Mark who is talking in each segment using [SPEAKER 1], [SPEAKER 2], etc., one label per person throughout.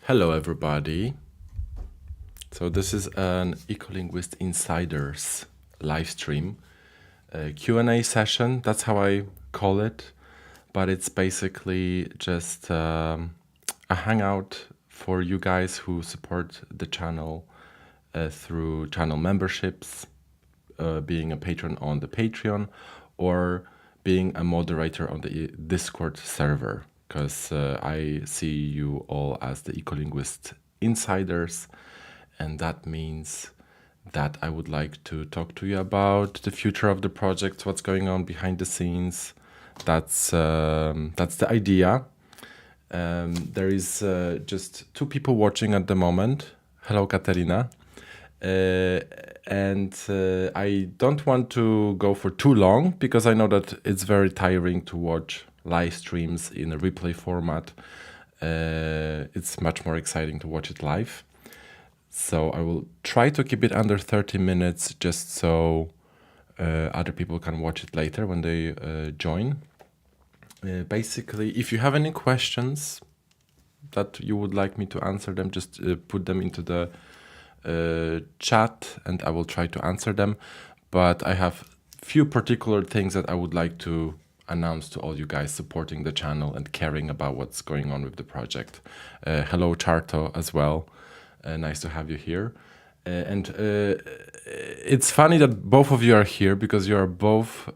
[SPEAKER 1] Hello everybody. So this is an Ecolinguist Insiders live stream, Q&A session, that's how I call it, but it's basically just a hangout for you guys who support the channel through channel memberships, being a patron on the Patreon, or being a moderator on the Discord server, because I see you all as the Ecolinguist Insiders, and that means that I would like to talk to you about the future of the project, what's going on behind the scenes. That's the idea. There is just 2 people watching at the moment. Hello, Katerina. And I don't want to go for too long because I know that it's very tiring to watch live streams in a replay format. It's much more exciting to watch it live. So I will try to keep it under 30 minutes just so other people can watch it later when they join. Basically, if you have any questions that you would like me to answer them, just put them into the chat and I will try to answer them. But I have few particular things that I would like to announce to all you guys supporting the channel and caring about what's going on with the project. Hello, Charto, as well. Nice to have you here. And it's funny that both of you are here because you are both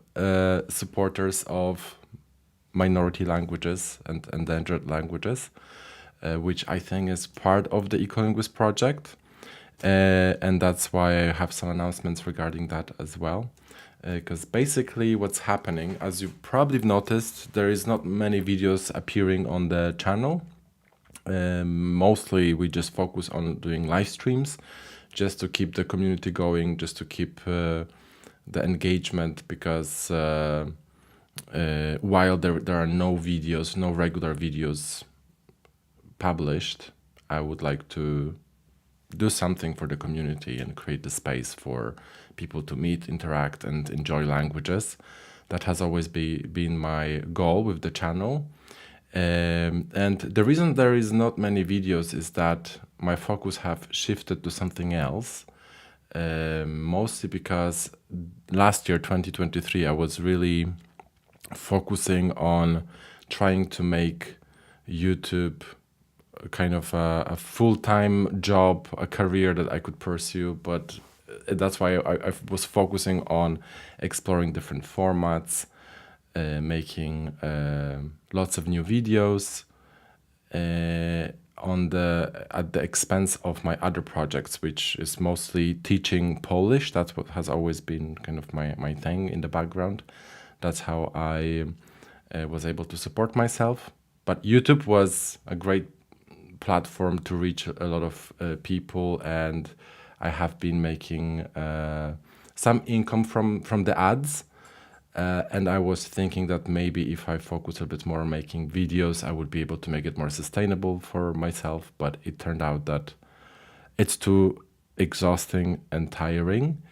[SPEAKER 1] supporters of minority languages and endangered languages, which I think is part of the Ecolinguist project. And that's why I have some announcements regarding that as well. Because basically what's happening, as you probably noticed, there is not many videos appearing on the channel. Mostly we just focus on doing live streams just to keep the community going, just to keep the engagement, because while there are no videos, no regular videos published, I would like to do something for the community and create the space for people to meet, interact, and enjoy languages. That has always been my goal with the channel. And the reason there is not many videos is that my focus have shifted to something else. Mostly because last year, 2023, I was really focusing on trying to make YouTube kind of a full-time job, a career that I could pursue. But that's why I was focusing on exploring different formats, making lots of new videos at the expense of my other projects, which is mostly teaching Polish. That's what has always been kind of my thing in the background. That's how I was able to support myself. But YouTube was a great platform to reach a lot of people, and I have been making some income from the ads. And I was thinking that maybe if I focus a bit more on making videos, I would be able to make it more sustainable for myself. But it turned out that it's too exhausting and tiring,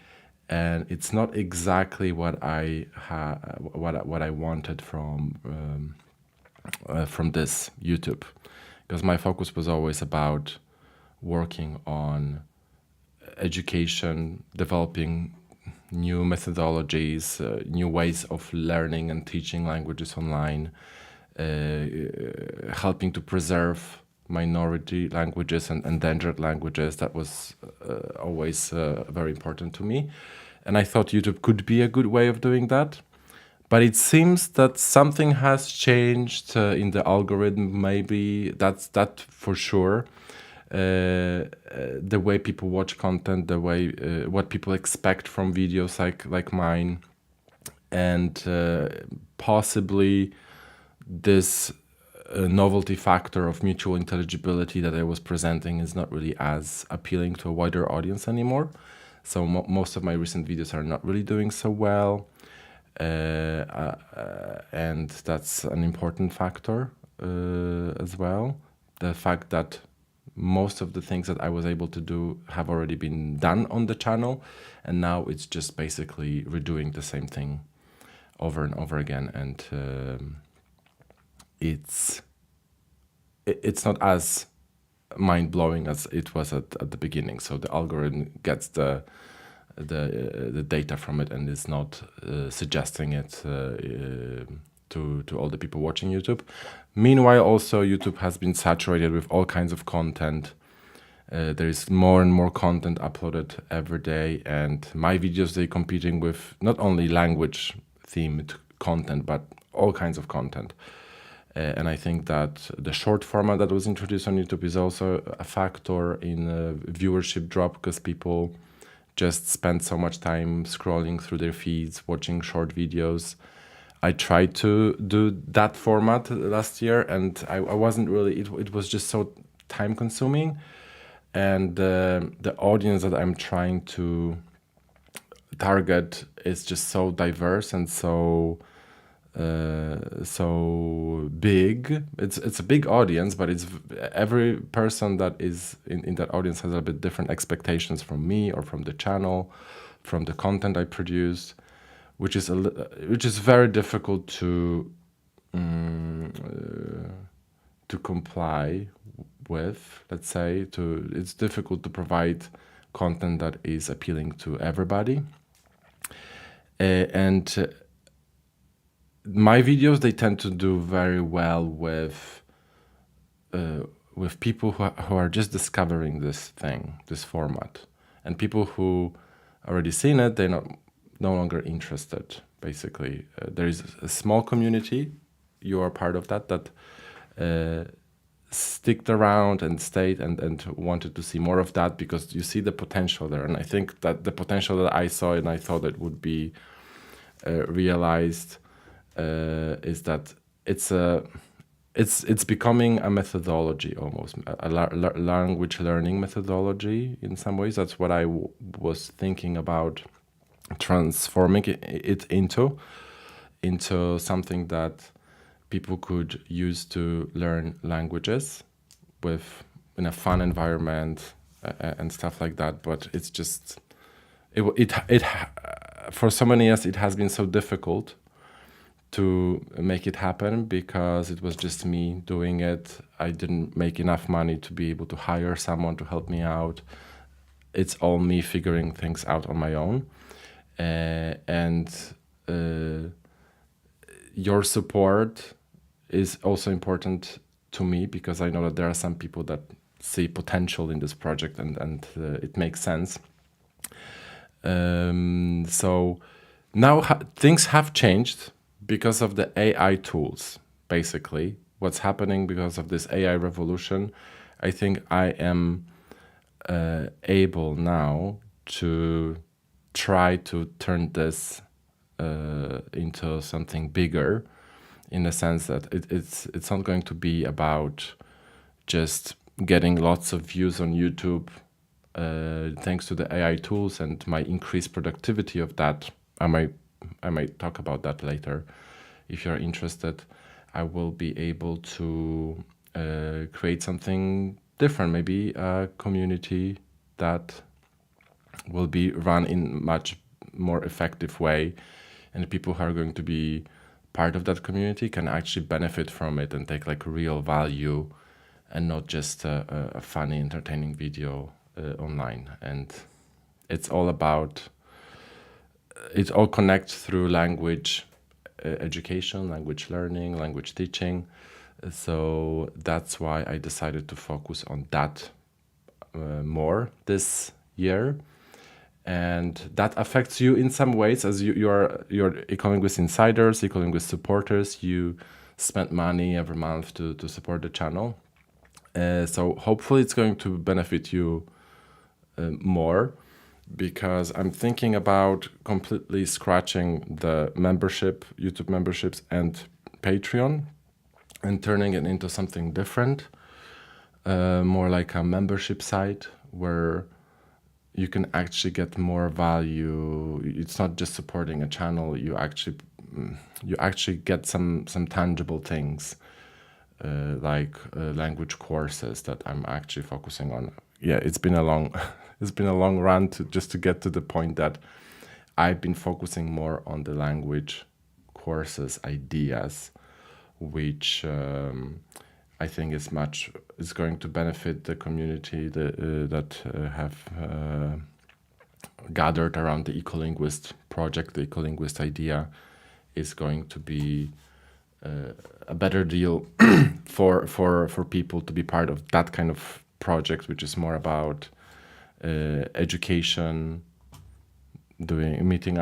[SPEAKER 1] and it's not exactly what I wanted from this YouTube, because my focus was always about working on education, developing new methodologies, new ways of learning and teaching languages online, helping to preserve minority languages and endangered languages. That was always very important to me. And I thought YouTube could be a good way of doing that. But it seems that something has changed in the algorithm. Maybe that for sure. The way people watch content, the way what people expect from videos like mine, and possibly this novelty factor of mutual intelligibility that I was presenting is not really as appealing to a wider audience anymore. So most of my recent videos are not really doing so well. And that's an important factor as well. The fact that most of the things that I was able to do have already been done on the channel, and now it's just basically redoing the same thing over and over again. And it's not as mind-blowing as it was at the beginning. So the algorithm gets the data from it and is not suggesting it to all the people watching YouTube. Meanwhile, also YouTube has been saturated with all kinds of content. There is more and more content uploaded every day, and my videos, they're competing with not only language themed content but all kinds of content. And I think that the short format that was introduced on YouTube is also a factor in viewership drop, because people just spend so much time scrolling through their feeds, watching short videos. I tried to do that format last year, and I wasn't really, it was just so time consuming. And the audience that I'm trying to target is just so diverse and so big. It's a big audience, but it's every person that is in that audience has a bit different expectations from me or from the channel, from the content I produce, which is very difficult to comply with. Let's say it's difficult to provide content that is appealing to everybody. And my videos, they tend to do very well with people who are just discovering this thing, this format, and people who already seen it, they're no longer interested. Basically, there is a small community. You are part of that sticked around and stayed and wanted to see more of that because you see the potential there. And I think that the potential that I saw and I thought it would be realized is that it's becoming a methodology, almost a language learning methodology in some ways. That's what I was thinking about transforming it into something that people could use to learn languages in a fun environment and stuff like that. But it's just it for so many years it has been so difficult to make it happen because it was just me doing it. I didn't make enough money to be able to hire someone to help me out. It's all me figuring things out on my own. And your support is also important to me because I know that there are some people that see potential in this project and it makes sense. So now things have changed because of the AI tools. Basically, what's happening because of this AI revolution, I think I am able now to try to turn this into something bigger, in the sense that it's not going to be about just getting lots of views on YouTube thanks to the AI tools and my increased productivity of that. I might talk about that later. If you're interested, I will be able to create something different, maybe a community that will be run in much more effective way, and people who are going to be part of that community can actually benefit from it and take like real value and not just a funny, entertaining video online. And it's all about, it all connects through language education, language learning, language teaching. So that's why I decided to focus on that more this year. And that affects you in some ways, as you're Ecolinguist insiders, Ecolinguist supporters. You spend money every month to support the channel. So hopefully it's going to benefit you more, because I'm thinking about completely scratching the membership, YouTube memberships and Patreon, and turning it into something different, more like a membership site where you can actually get more value. It's not just supporting a channel. You actually get some tangible things, like language courses that I'm actually focusing on. Yeah, it's been a long run to get to the point that I've been focusing more on the language courses ideas, which I think is going to benefit the community that have gathered around the Ecolinguist project. The Ecolinguist idea is going to be a better deal for people to be part of that kind of project, which is more about education, meeting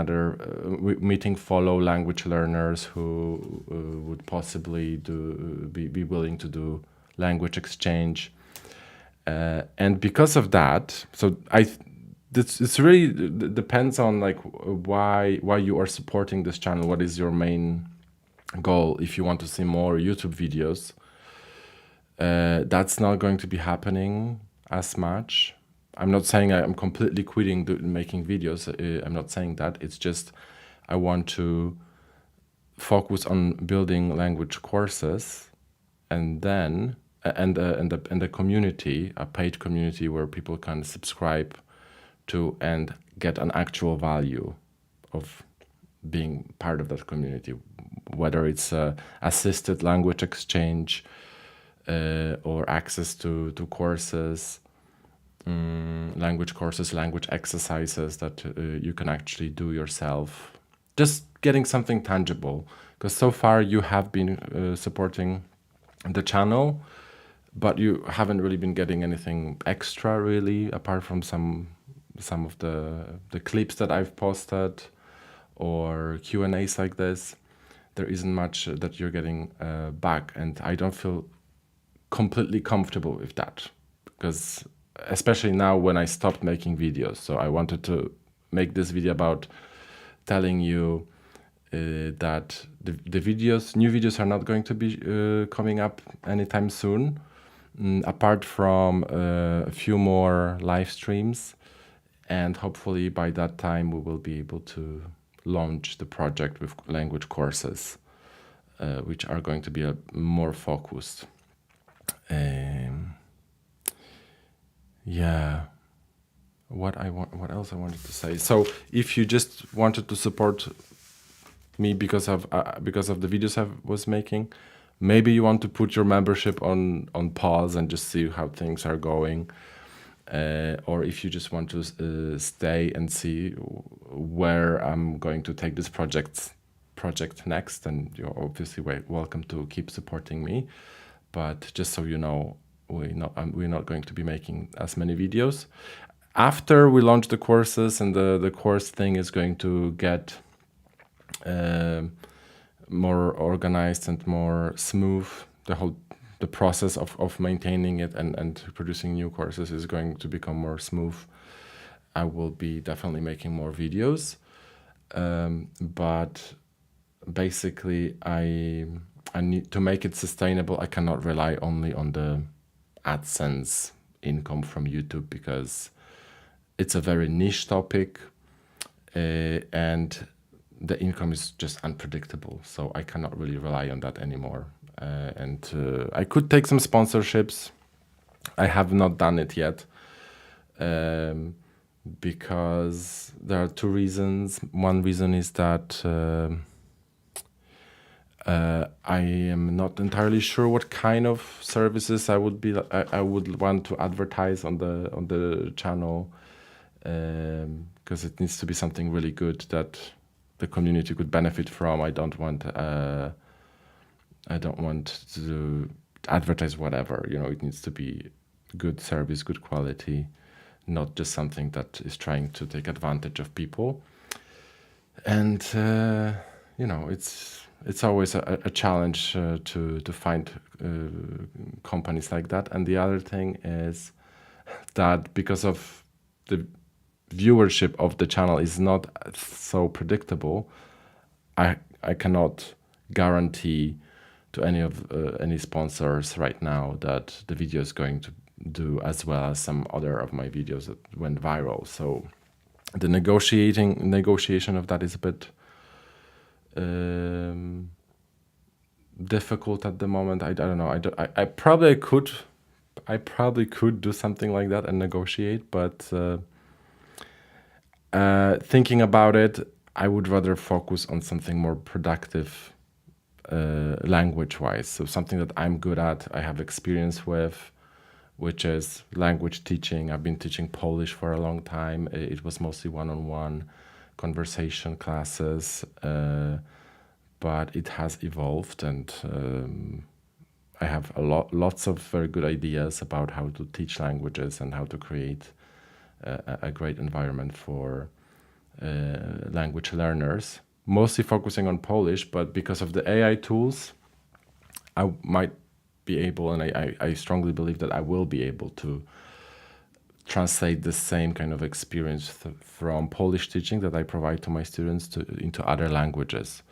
[SPEAKER 1] fellow language learners who would possibly be willing to do language exchange, and because of that, so it's really depends on like why you are supporting this channel. What is your main goal? If you want to see more YouTube videos, that's not going to be happening as much. I'm not saying I'm completely quitting making videos. I'm not saying that. It's just I want to focus on building language courses, and then and the community, a paid community where people can subscribe to and get an actual value of being part of that community, whether it's assisted language exchange or access to courses, language courses, language exercises that you can actually do yourself. Just getting something tangible, because so far you have been supporting the channel, but you haven't really been getting anything extra really, apart from some of the clips that I've posted or Q&As like this. There isn't much that you're getting back, and I don't feel completely comfortable with that, because especially now when I stopped making videos. So I wanted to make this video about telling you that the new videos are not going to be coming up anytime soon, apart from a few more live streams, and hopefully by that time we will be able to launch the project with language courses, which are going to be more focused. Yeah. What else I wanted to say? So if you just wanted to support me because of the videos I was making, maybe you want to put your membership on pause and just see how things are going, or if you just want to stay and see where I'm going to take this project next, then you're obviously welcome to keep supporting me. But just so you know, we're not going to be making as many videos. After we launch the courses and the course thing is going to get more organized and more smooth, the process of maintaining it and producing new courses is going to become more smooth, I will be definitely making more videos. But basically I need to make it sustainable. I cannot rely only on the AdSense income from YouTube, because it's a very niche topic, and the income is just unpredictable. So I cannot really rely on that anymore. And I could take some sponsorships. I have not done it yet, because there are two reasons. One reason is that I am not entirely sure what kind of services I would want to advertise on the channel, because it needs to be something really good that the community could benefit from. I don't want to advertise whatever. It needs to be good service, good quality, not just something that is trying to take advantage of people. And it's always a challenge to find companies like that. And the other thing is that because of the viewership of the channel is not so predictable, I cannot guarantee to any sponsors right now that the video is going to do as well as some other of my videos that went viral. So the negotiation of that is a bit difficult at the moment. I don't know. I probably could do something like that and negotiate, but thinking about it, I would rather focus on something more productive, language-wise. So something that I'm good at, I have experience with, which is language teaching. I've been teaching Polish for a long time. It was mostly one-on-one conversation classes, but it has evolved, and I have lots of very good ideas about how to teach languages and how to create a great environment for language learners, mostly focusing on Polish. But because of the AI tools, I might be able, and I strongly believe that I will be able to translate the same kind of experience from Polish teaching that I provide to my students into other languages.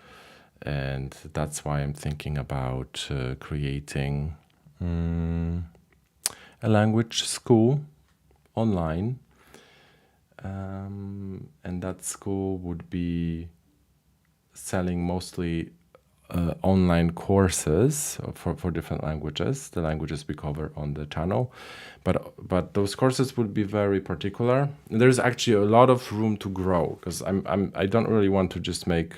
[SPEAKER 1] And that's why I'm thinking about creating a language school online. And that school would be selling mostly online courses for different languages, the languages we cover on the channel. But those courses would be very particular. There's actually a lot of room to grow, because I don't really want to just make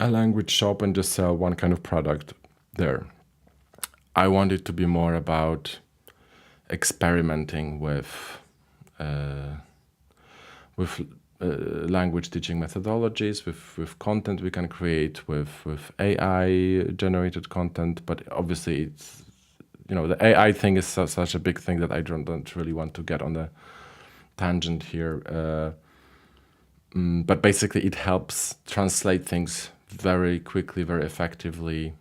[SPEAKER 1] a language shop and just sell one kind of product there. I want it to be more about experimenting with language teaching methodologies, with content we can create, with AI generated content. But obviously, it's, you know, the AI thing is such a big thing that I don't really want to get on the tangent here. But basically, it helps translate things very quickly, very effectively,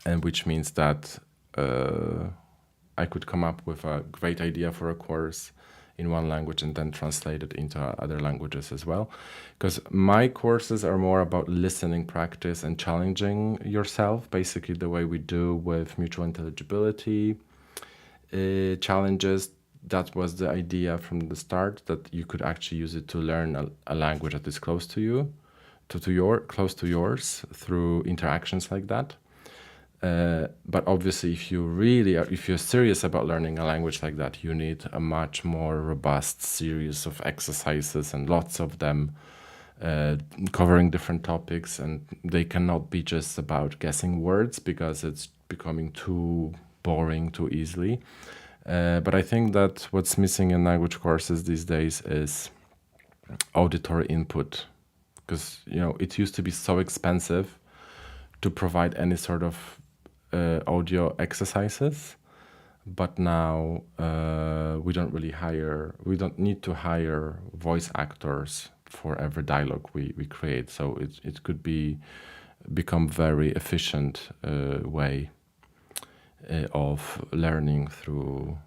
[SPEAKER 1] and which means that I could come up with a great idea for a course in one language and then translate it into other languages as well. Because my courses are more about listening practice and challenging yourself, basically the way we do with mutual intelligibility challenges. That was the idea from the start, that you could actually use it to learn a language that is close to you, close to yours, through interactions like that. But obviously, if you're serious about learning a language like that, you need a much more robust series of exercises, and lots of them, covering different topics, and they cannot be just about guessing words, because it's becoming too boring too easily. But I think that what's missing in language courses these days is auditory input, because, you know, it used to be so expensive to provide any sort of audio exercises, but now we don't need to hire voice actors for every dialogue we create. So it could become very efficient way of learning through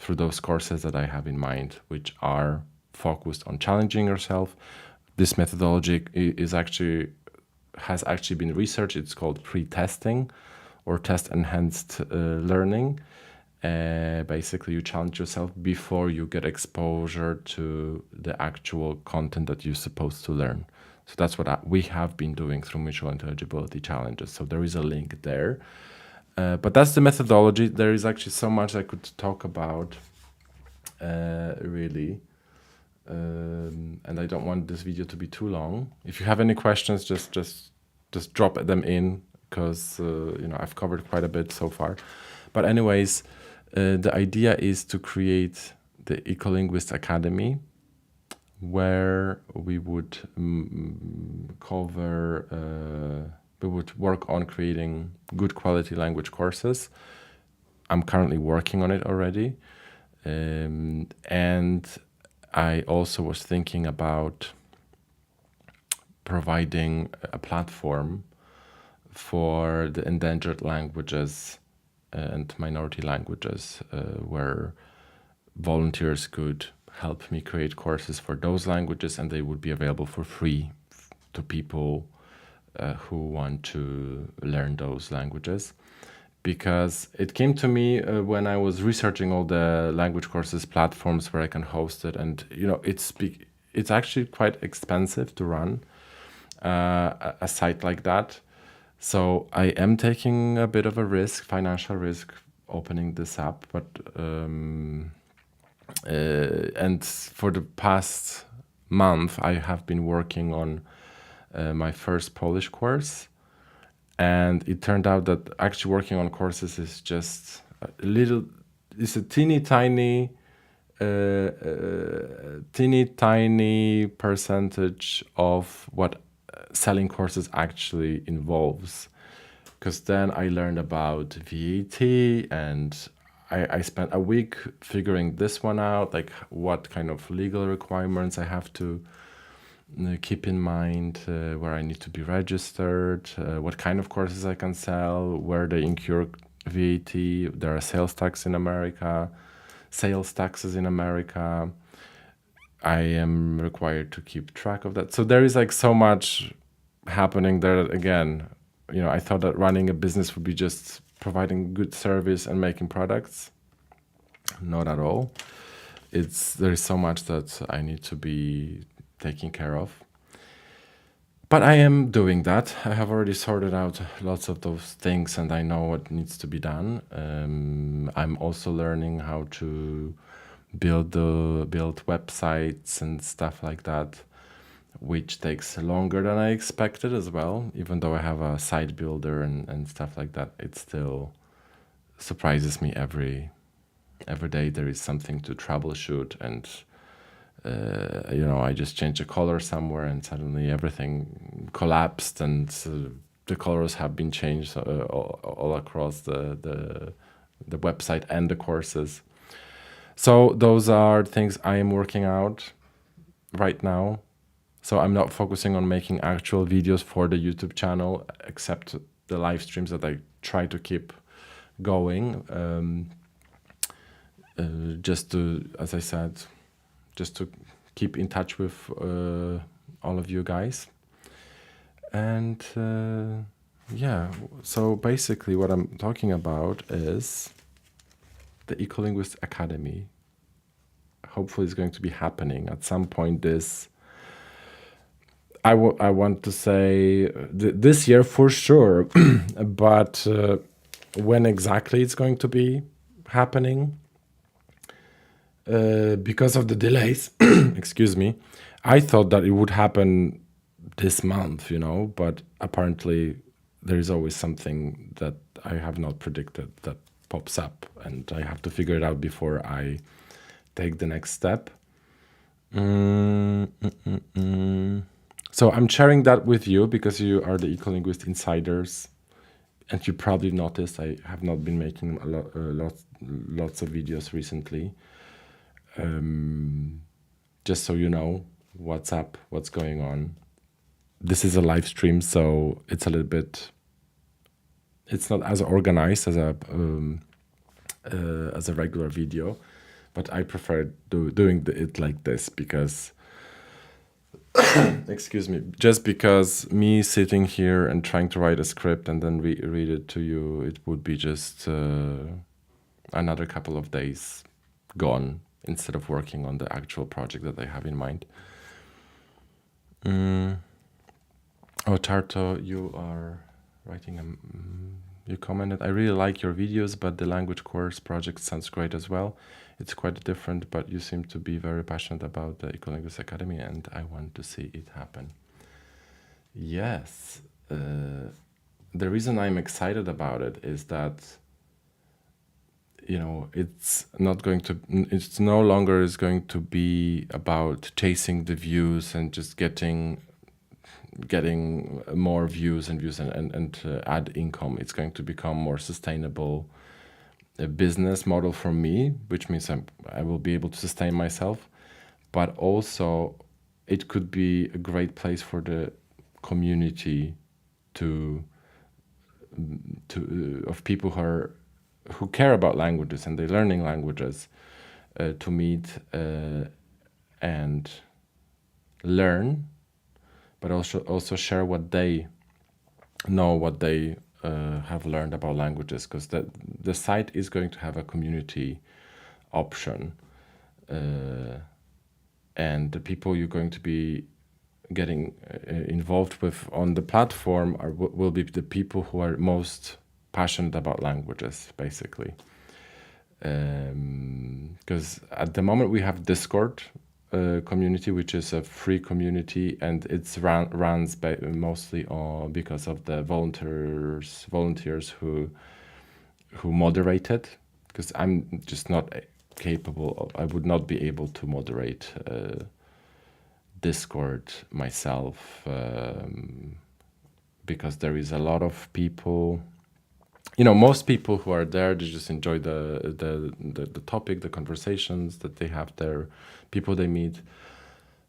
[SPEAKER 1] those courses that I have in mind, which are focused on challenging yourself. This methodology has actually been researched. It's called pre-testing, or test-enhanced learning. Basically, you challenge yourself before you get exposure to the actual content that you're supposed to learn. So that's what we have been doing through mutual intelligibility challenges. So there is a link there. But that's the methodology. There is actually so much I could talk about, really. And I don't want this video to be too long. If you have any questions, just drop them in, because I've covered quite a bit so far. But anyways, the idea is to create the Ecolinguist Academy, where we would we would work on creating good quality language courses. I'm currently working on it already, and I also was thinking about providing a platform for the endangered languages and minority languages, where volunteers could help me create courses for those languages, and they would be available for free to people who want to learn those languages. Because it came to me when I was researching all the language courses platforms where I can host it, and it's actually quite expensive to run a site like that. So I am taking a bit of a financial risk, opening this up. But and for the past month, I have been working on my first Polish course. And it turned out that actually working on courses is just it's a teeny tiny percentage of what selling courses actually involves. Because then I learned about VAT, and I spent a week figuring this one out, like what kind of legal requirements I have to keep in mind, where I need to be registered, what kind of courses I can sell, where they incur VAT. There are sales taxes in America. I am required to keep track of that. So there is like so much happening there. Again, I thought that running a business would be just providing good service and making products. Not at all. There is so much that I need to be taking care of. But I am doing that. I have already sorted out lots of those things, and I know what needs to be done. I'm also learning how to build websites and stuff like that, which takes longer than I expected as well. Even though I have a site builder and stuff like that, it's still surprises me every day. There is something to troubleshoot, and I just changed a color somewhere, and suddenly everything collapsed, and the colors have been changed all across the website and the courses. So those are things I am working out right now. So I'm not focusing on making actual videos for the YouTube channel, except the live streams that I try to keep going. Just to, as I said, just to keep in touch with all of you guys. And yeah, so basically what I'm talking about is the Ecolinguist Academy. Hopefully it's going to be happening at some point I want to say this year for sure, but when exactly it's going to be happening, because of the delays, excuse me, I thought that it would happen this month, but apparently there is always something that I have not predicted that pops up, and I have to figure it out before I take the next step. So I'm sharing that with you because you are the Ecolinguist insiders, and you probably noticed I have not been making lots of videos recently. Just so you know what's up, what's going on. This is a live stream, so it's a little bit. It's not as organized as a regular video, but I prefer doing it like this because. Excuse me, just because me sitting here and trying to write a script and then read it to you, it would be just another couple of days gone instead of working on the actual project that I have in mind. Oh, Tarto, you are writing you commented, I really like your videos, but the language course project sounds great as well. It's quite different, but you seem to be very passionate about the Ecolinguist Academy, and I want to see it happen. Yes. The reason I'm excited about it is that, it's no longer is going to be about chasing the views and just getting more views and add income. It's going to become more sustainable a business model for me, which means I will be able to sustain myself, but also it could be a great place for the community of people who care about languages and they're learning languages to meet and learn, but also share what they know, what they have learned about languages, because the site is going to have a community option, and the people you're going to be getting involved with on the platform will be the people who are most passionate about languages, basically. Because at the moment we have Discord community, which is a free community, and it's runs mostly because of the volunteers who moderate it, because I'm just not capable I would not be able to moderate Discord myself, because there is a lot of people. Most people who are there, they just enjoy the topic, the conversations that they have there, people they meet.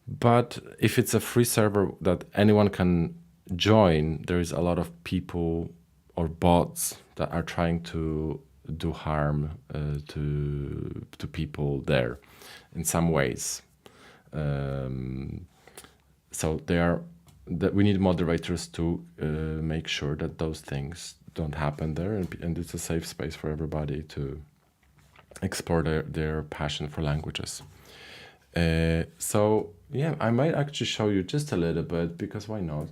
[SPEAKER 1] But if it's a free server that anyone can join, there is a lot of people or bots that are trying to do harm to people there in some ways. So we need moderators to make sure that those things don't happen there, and it's a safe space for everybody to explore their passion for languages. So yeah, I might actually show you just a little bit, because why not?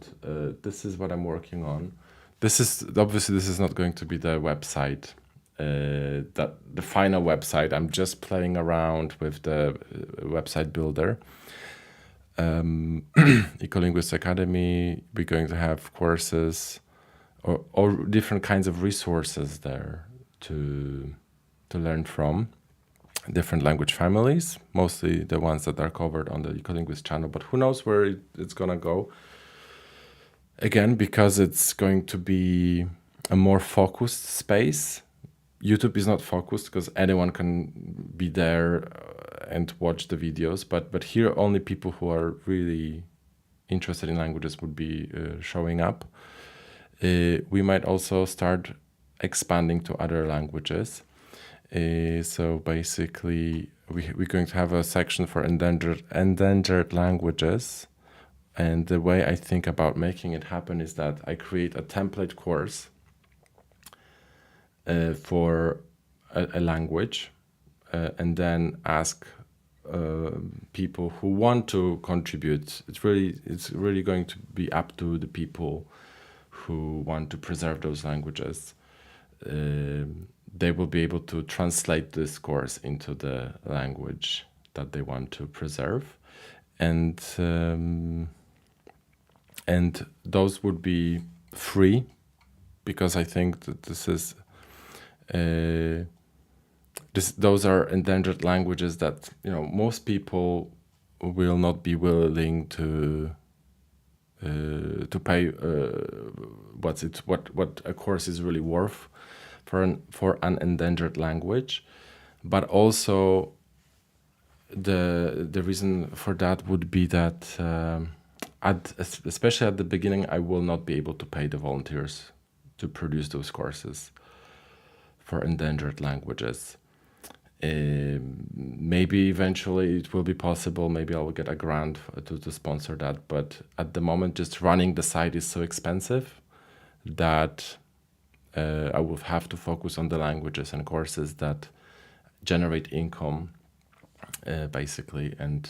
[SPEAKER 1] This is what I'm working on. This is not going to be the website, that the final website. I'm just playing around with the website builder. Ecolinguist Academy, we're going to have courses or different kinds of resources there to learn from different language families, mostly the ones that are covered on the Ecolinguist channel, but who knows where it's gonna go. Again, because it's going to be a more focused space. YouTube is not focused because anyone can be there and watch the videos, but here only people who are really interested in languages would be showing up. We might also start expanding to other languages. So basically, we're going to have a section for endangered languages. And the way I think about making it happen is that I create a template course for a language, and then ask people who want to contribute. It's really going to be up to the people who want to preserve those languages. They will be able to translate this course into the language that they want to preserve, and those would be free, because I think that those are endangered languages that most people will not be willing to pay what a course is really worth for an endangered language. But also the reason for that would be that especially at the beginning, I will not be able to pay the volunteers to produce those courses for endangered languages. Maybe eventually it will be possible. Maybe I will get a grant to sponsor that. But at the moment, just running the site is so expensive that I will have to focus on the languages and courses that generate income, basically, and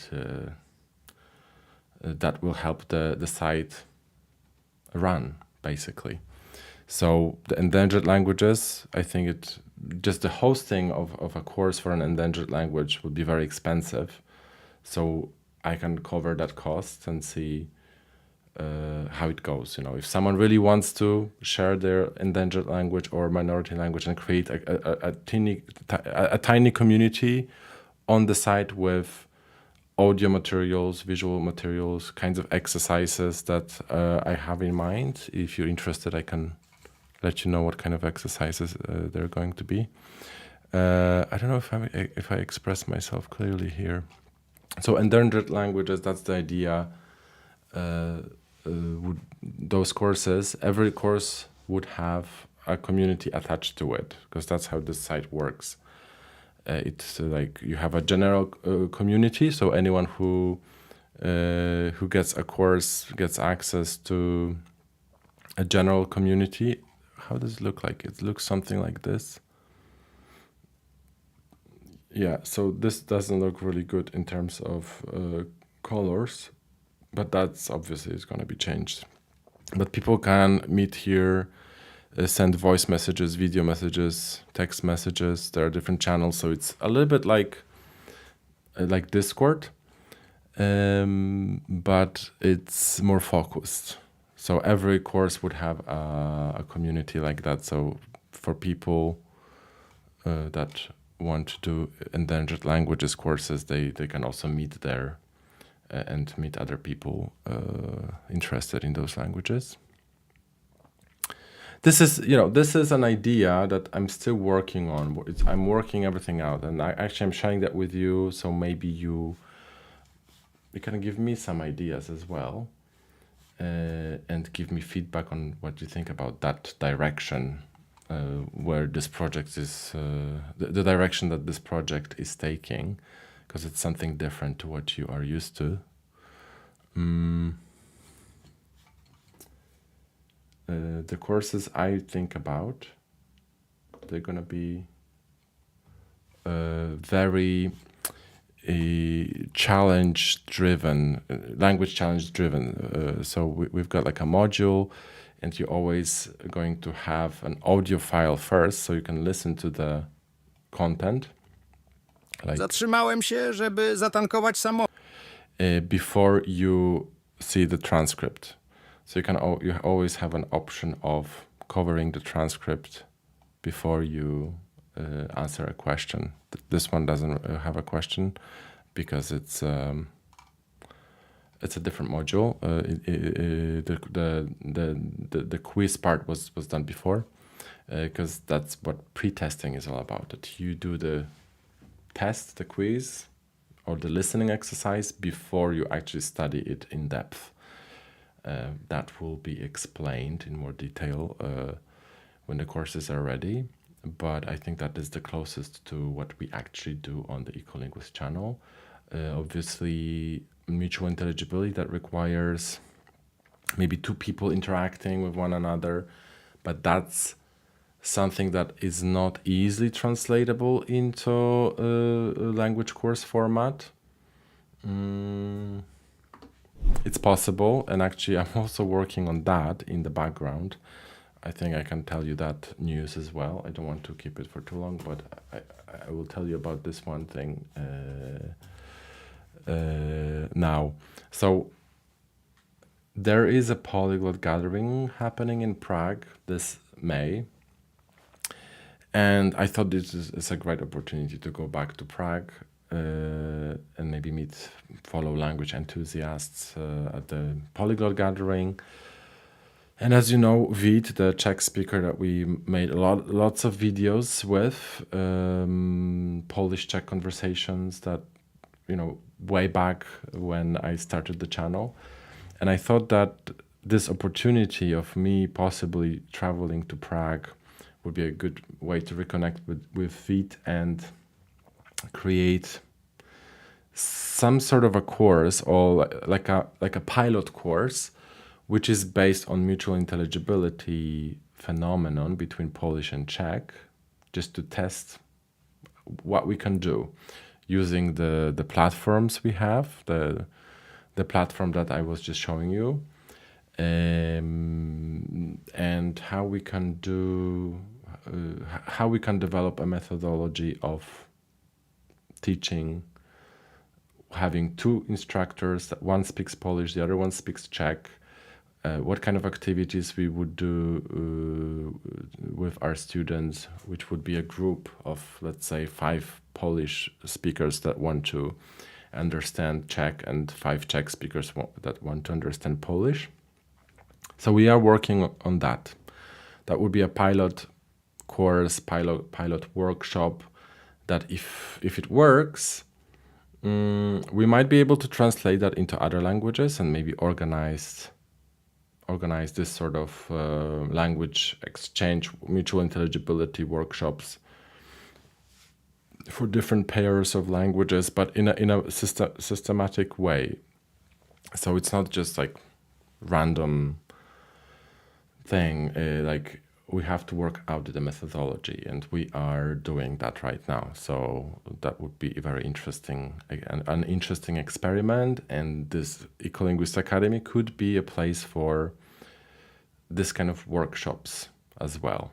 [SPEAKER 1] that will help the site run, basically. So the endangered languages, I think just the hosting of a course for an endangered language would be very expensive. So I can cover that cost and see how it goes. If someone really wants to share their endangered language or minority language and create a tiny community on the site with audio materials, visual materials, kinds of exercises that I have in mind. If you're interested, I can let you know what kind of exercises they're going to be. I don't know if I express myself clearly here. So endangered languages, that's the idea. Those courses, every course would have a community attached to it, because that's how this site works. It's like you have a general community, so anyone who gets a course gets access to a general community. How does it look like? It looks something like this. Yeah, so this doesn't look really good in terms of colors, but that's obviously is going to be changed. But people can meet here, send voice messages, video messages, text messages. There are different channels, so it's a little bit like Discord, but it's more focused. So every course would have a community like that. So for people that want to do endangered languages courses, they can also meet there and meet other people interested in those languages. This is an idea that I'm still working on. I'm working everything out, and I'm sharing that with you. So maybe you can give me some ideas as well, and give me feedback on what you think about that direction, where this project is, the direction that this project is taking, because it's something different to what you are used to. The courses I think about, they're going to be very challenge-driven, language challenge-driven. So we've got like a module, and you're always going to have an audio file first, so you can listen to the content.
[SPEAKER 2] Zatrzymałem się, żeby zatankować samochód.
[SPEAKER 1] Before you see the transcript. So you always have an option of covering the transcript before you answer a question. This one doesn't have a question because it's a different module. The quiz part was done before, because that's what pre-testing is all about. That you do the test, the quiz, or the listening exercise before you actually study it in depth. That will be explained in more detail when the courses are ready. But I think that is the closest to what we actually do on the Ecolinguist channel. Obviously, mutual intelligibility, that requires maybe two people interacting with one another, but that's something that is not easily translatable into a language course format. It's possible, and actually I'm also working on that in the background. I think I can tell you that news as well. I don't want to keep it for too long, but I will tell you about this one thing now. So there is a polyglot gathering happening in Prague this May, and I thought this is a great opportunity to go back to Prague and maybe follow language enthusiasts at the polyglot gathering. And as you know, Vít, the Czech speaker that we made lots of videos with, Polish-Czech conversations that, way back when I started the channel. And I thought that this opportunity of me possibly traveling to Prague would be a good way to reconnect with Vít and create some sort of a course, or like a pilot course, which is based on mutual intelligibility phenomenon between Polish and Czech, just to test what we can do using the platforms we have, the platform that I was just showing you, and how we can develop a methodology of teaching, having two instructors, one speaks Polish, the other one speaks Czech. What kind of activities we would do with our students, which would be a group of, let's say, 5 Polish speakers that want to understand Czech and 5 Czech speakers that want to understand Polish. So we are working on that. That would be a pilot course, pilot workshop, that if it works, we might be able to translate that into other languages and maybe organize this sort of language exchange, mutual intelligibility workshops for different pairs of languages, but in a systematic way. So it's not just like random thing. Like we have to work out the methodology, and we are doing that right now. So that would be very interesting, an interesting experiment. And this Ecolinguist Academy could be a place for this kind of workshops as well,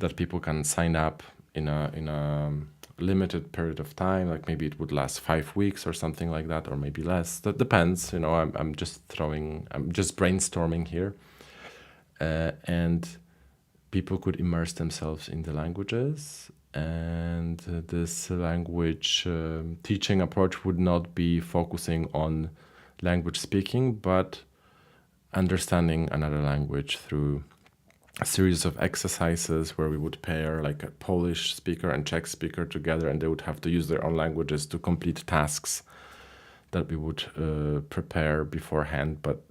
[SPEAKER 1] that people can sign up in a limited period of time, like maybe it would last 5 weeks or something like that, or maybe less. That depends. I'm just brainstorming here, and people could immerse themselves in the languages. And this language teaching approach would not be focusing on language speaking, but understanding another language through a series of exercises where we would pair like a Polish speaker and Czech speaker together, and they would have to use their own languages to complete tasks that we would prepare beforehand. But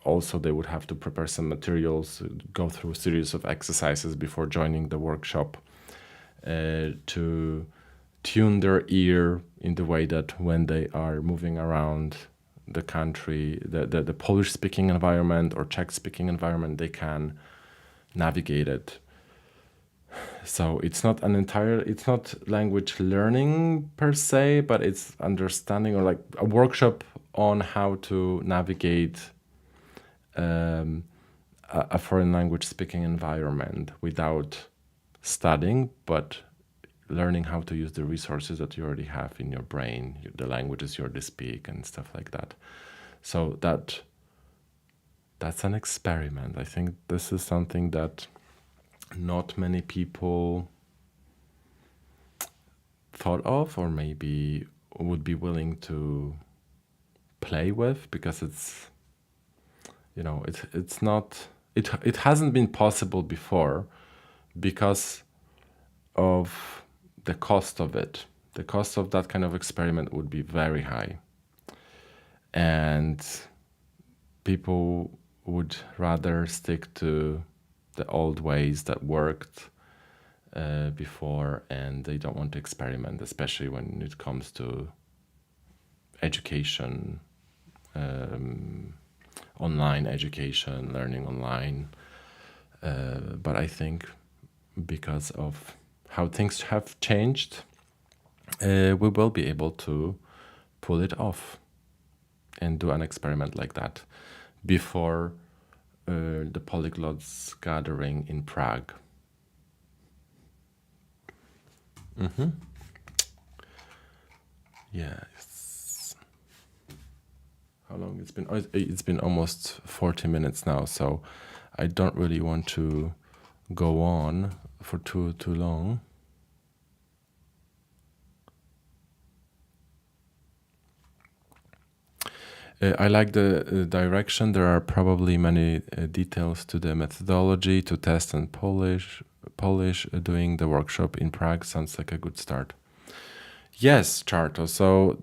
[SPEAKER 1] also they would have to prepare some materials, go through a series of exercises before joining the workshop, to tune their ear in the way that when they are moving around the country, the Polish-speaking environment or Czech-speaking environment, they can navigate it. So it's not language learning per se, but it's understanding, or like a workshop on how to navigate a foreign language speaking environment without studying, but learning how to use the resources that you already have in your brain, the languages you already speak and stuff like that. So that's an experiment. I think this is something that not many people thought of or maybe would be willing to play with, because it's, it's not, it hasn't been possible before because of the cost of it. The cost of that kind of experiment would be very high, and people would rather stick to the old ways that worked before, and they don't want to experiment, especially when it comes to education, online education, learning online. But I think because of how things have changed, we will be able to pull it off and do an experiment like that before the polyglots gathering in Prague. Yes. How long it's been? Oh, it's been almost 40 minutes now, so I don't really want to go on for too long. I like the direction. There are probably many details to the methodology to test and polish. Doing the workshop in Prague sounds like a good start. Yes, Charto. So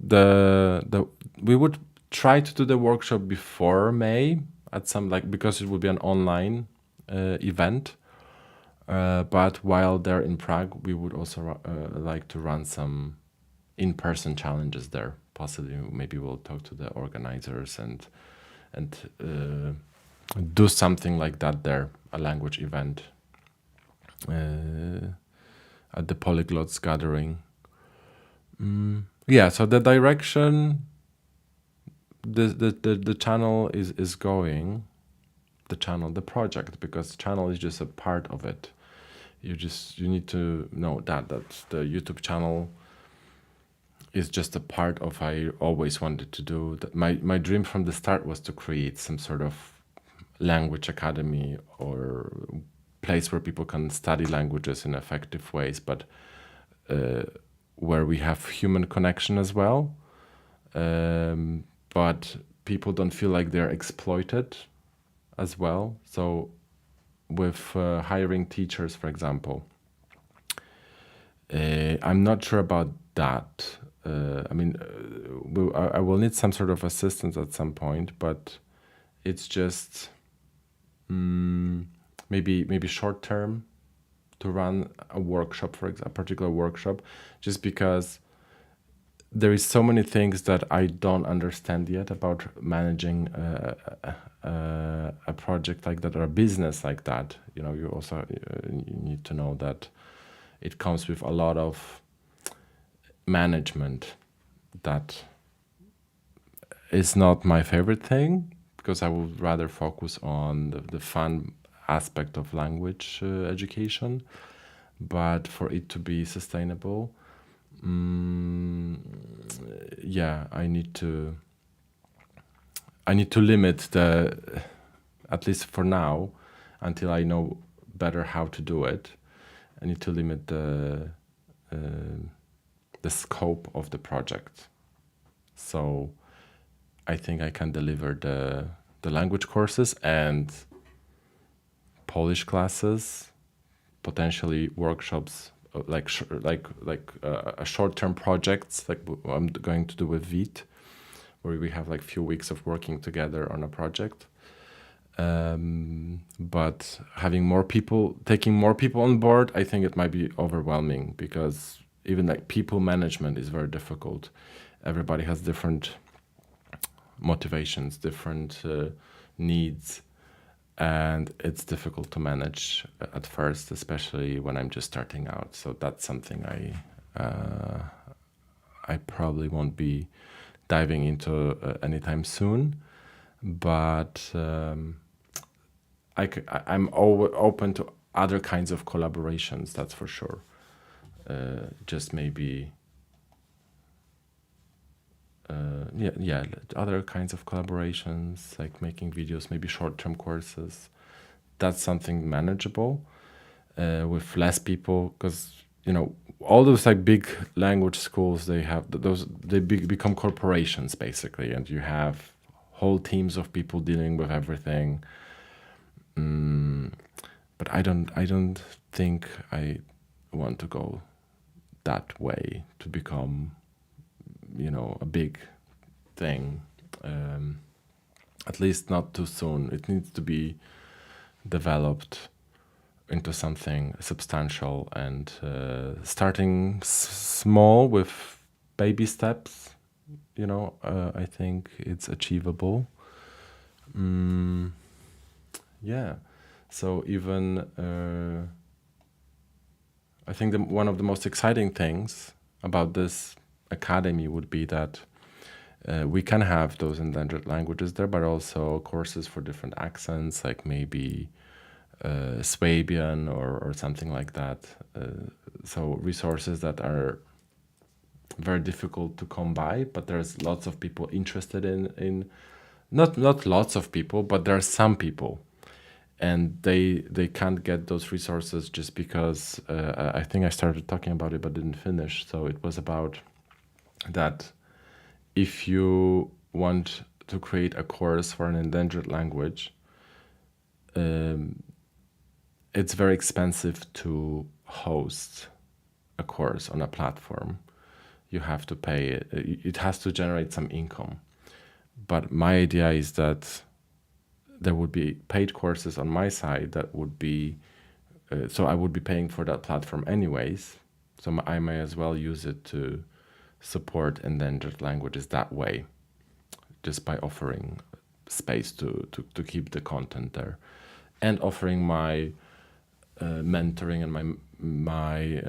[SPEAKER 1] we would try to do the workshop before May at some, because it would be an online event. But while they're in Prague, we would also like to run some in-person challenges there. Possibly, maybe we'll talk to the organizers and do something like that there, a language event at the polyglots gathering. Yeah, so the direction the channel is going, the project, because channel is just a part of it. You need to know that the YouTube channel is just a part of I always wanted to do. That my dream from the start was to create some sort of language academy or place where people can study languages in effective ways, but where we have human connection as well. But people don't feel like they're exploited as well. So with hiring teachers, for example, I'm not sure about that. I will need some sort of assistance at some point, but it's just maybe short term to run a workshop, for example, a particular workshop, just because there is so many things that I don't understand yet about managing a project like that or a business like that. You also you need to know that it comes with a lot of management that is not my favorite thing, because I would rather focus on the fun aspect of language education. But for it to be sustainable, yeah, I need to limit at least for now, until I know better how to do it, I need to limit the scope of the project. So I think I can deliver the language courses and Polish classes, potentially workshops, like a short-term projects like I'm going to do with Vit, where we have few weeks of working together on a project. But taking more people on board, I think it might be overwhelming, because even people management is very difficult. Everybody has different motivations, different needs, and it's difficult to manage at first, especially when I'm just starting out. So that's something I probably won't be diving into anytime soon, but I'm open to other kinds of collaborations, that's for sure. Just maybe other kinds of collaborations, like making videos, maybe short-term courses. That's something manageable with less people, because all those like big language schools, they have become corporations basically, and you have whole teams of people dealing with everything. But I don't think I want to go that way to become, a big thing. At least not too soon. It needs to be developed into something substantial, and starting small with baby steps. I think it's achievable. Yeah. So even I think one of the most exciting things about this academy would be that we can have those endangered languages there, but also courses for different accents, like maybe Swabian or something like that. So resources that are very difficult to come by, but there's lots of people interested in not lots of people, but there are some people, and they can't get those resources just because I think I started talking about it but didn't finish. So it was about that if you want to create a course for an endangered language, it's very expensive to host a course on a platform. You have to pay it. It has to generate some income. But my idea is that there would be paid courses on my side that would be, so I would be paying for that platform anyways. So I may as well use it to support endangered languages that way, just by offering space to keep the content there, and offering my mentoring and my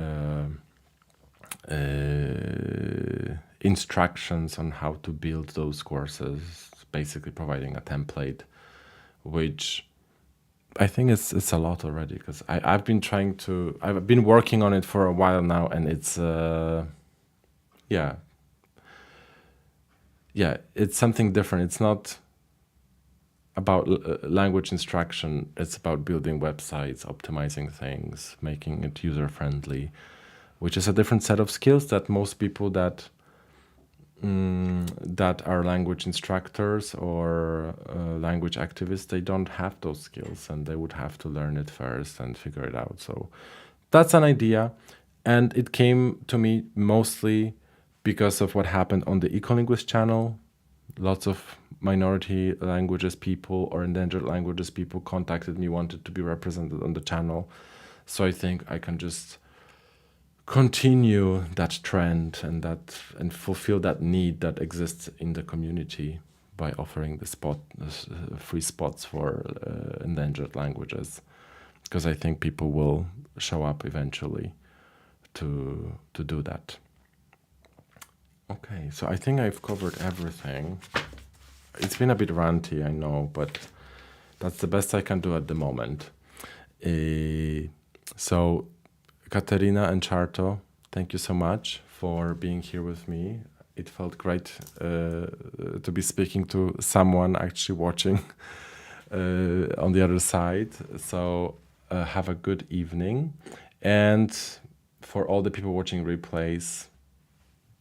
[SPEAKER 1] instructions on how to build those courses, basically providing a template, which I think it's a lot already, because I've been working on it for a while now, and it's it's something different. It's not about language instruction. It's about building websites, optimizing things, making it user-friendly, which is a different set of skills that most people that are language instructors or language activists, they don't have those skills, and they would have to learn it first and figure it out. So that's an idea, and it came to me mostly because of what happened on the Ecolinguist channel. Lots of minority languages people or endangered languages people contacted me, wanted to be represented on the channel. So I think I can just continue that trend and fulfill that need that exists in the community by offering the free spots for endangered languages, because I think people will show up eventually to do that. Okay, so I think I've covered everything. It's been a bit ranty, I know, but that's the best I can do at the moment. So Katerina and Charto, thank you so much for being here with me. It felt great to be speaking to someone actually watching on the other side. So have a good evening. And for all the people watching replays,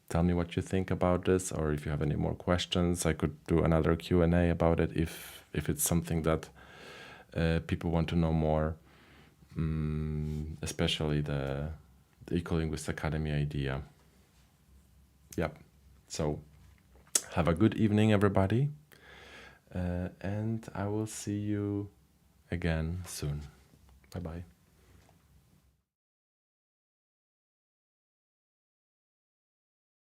[SPEAKER 1] tell me what you think about this, or if you have any more questions. I could do another Q&A about it if it's something that people want to know more. Especially the Ecolinguist Academy idea. Yep. So have a good evening, everybody. And I will see you again soon. Bye-bye.